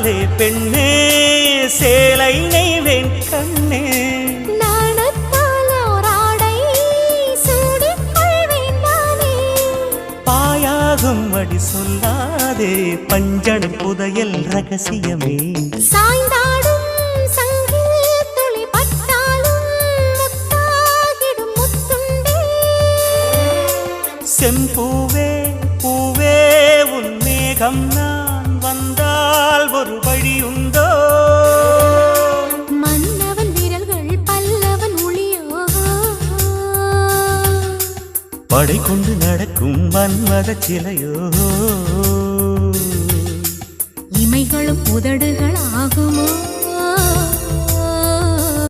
சொல்லாதே பெண்ணே சேலை நெய்வேன் கண்ணே பாயாகும் அடி சொல்லாதே பஞ்சனை புதையல் ரகசியமே சாய்ந்தாடும் சங்கில் துளி பட்டாலும் முத்தாகிடும் முத்துண்டே செம்பூவே பூவே உன் மேகம் நான் வந்தால் ஒரு வழியுண்டோ மன்னவன் விரல்கள் பல்லவன் ஒளியோ படை கொண்டு நடக்கும் மன்மத சிலையோ இமைகளும் உதடுகள் ஆகுமோ